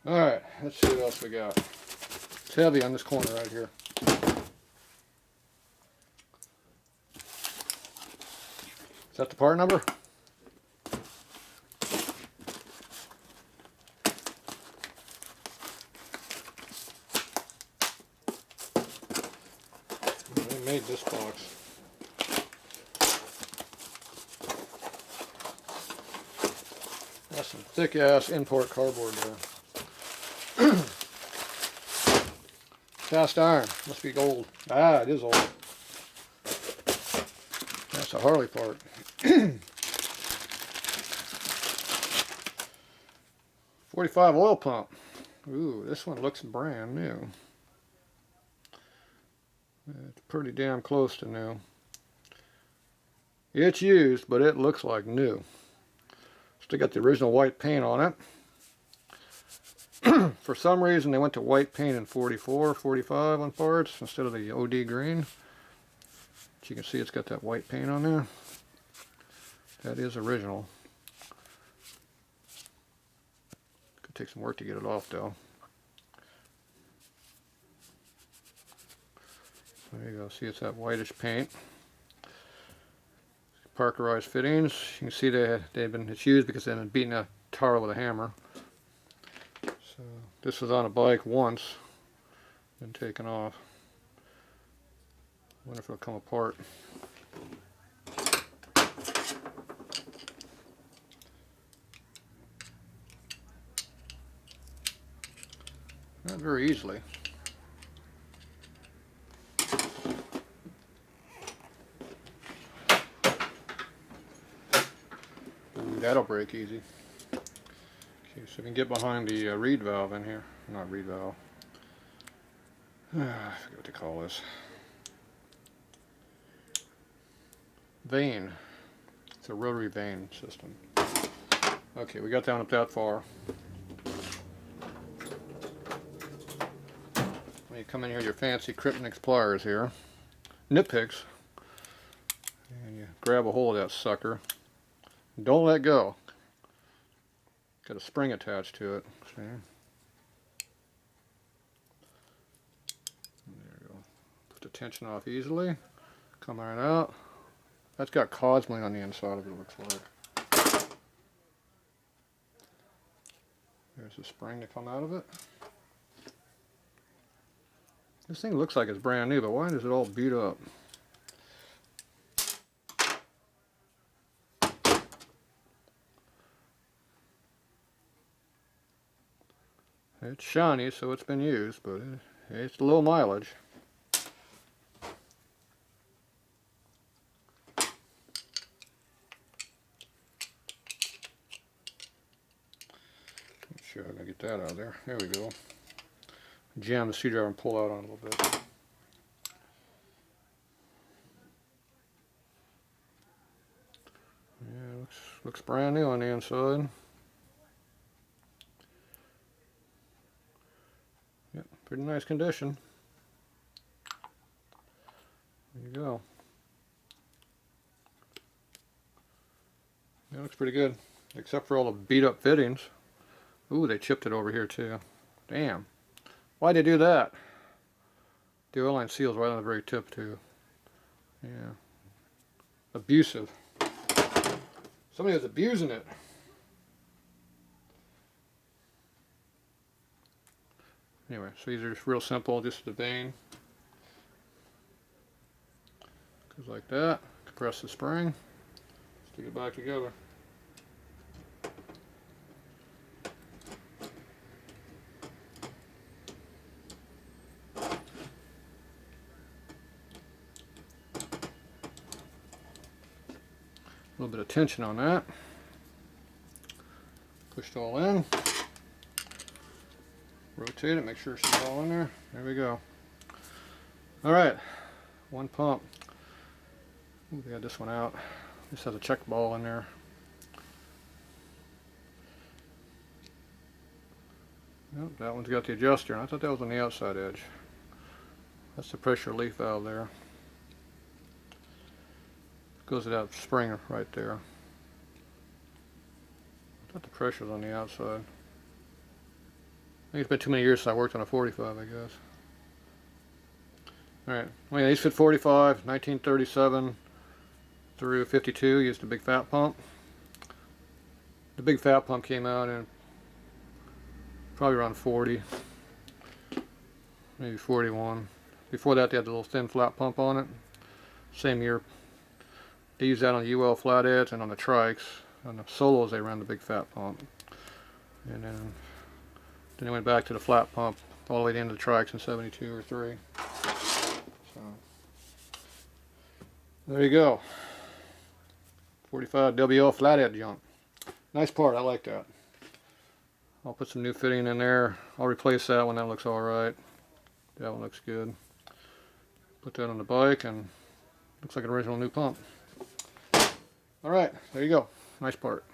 Alright, let's see what else we got. It's heavy on this corner right here. Is that the part number? They made this box. That's some thick ass import cardboard there. Cast iron, must be gold. Ah, it is old. That's a Harley part. 45 oil pump. Ooh, this one looks brand new. It's pretty damn close to new. It's used, but it looks like new. Still got the original white paint on it. For some reason they went to white paint in 44, 45 on parts instead of the OD green. But you can see it's got that white paint on there. That is original. Could take some work to get it off though. There you go, see it's that whitish paint. Parkerized fittings. You can see it's used because they've been beating a tar with a hammer. So this was on a bike once, been taken off. Wonder if it'll come apart. Not very easily. Ooh, that'll break easy. Okay, so we can get behind the reed valve in here. Not reed valve. I forget what they call this. Vane. It's a rotary vane system. Okay, we got down up that far. When you come in here with your fancy Kryptonix pliers here, nip picks, and you grab a hold of that sucker. Don't let go. Got a spring attached to it. See? There you go. Put the tension off easily. Come right out. That's got cosmoline on the inside of it, looks like. There's the spring to come out of it. This thing looks like it's brand new, but why is it all beat up? It's shiny, so it's been used, but it's low mileage. Not sure how I'm gonna get that out of there. There we go. Jam the screwdriver and pull out on a little bit. Yeah, looks brand new on the inside. Yep, pretty nice condition. There you go. That looks pretty good, except for all the beat up fittings. Ooh, they chipped it over here too. Damn. Why'd they do that? The oil line seal's right on the very tip too. Yeah. Abusive. Somebody was abusing it. Anyway, so these are just real simple, just the vane. Goes like that. Compress the spring. Stick it back together. A little bit of tension on that. Push it all in. Rotate it, make sure it's all in there. There we go. Alright, one pump. Ooh, they got this one out. This has a check ball in there. Yep, that one's got the adjuster, and I thought that was on the outside edge. That's the pressure relief valve there. Goes to that spring right there. I thought the pressure's on the outside. think it's been too many years since I worked on a 45, I guess. Alright, well, yeah, these fit 45, 1937 through 52, used a big fat pump. The big fat pump came out in probably around 40, maybe 41. Before that, they had the little thin flat pump on it. Same year. They used that on the UL flatheads and on the trikes. On the solos, they ran the big fat pump. And then they went back to the flat pump all the way into the trikes in 72 or 3. So, there you go. 45 WL flathead junk. Nice part, I like that. I'll put some new fitting in there. I'll replace that one, that looks alright. That one looks good. Put that on the bike and looks like an original new pump. Alright, there you go. Nice part.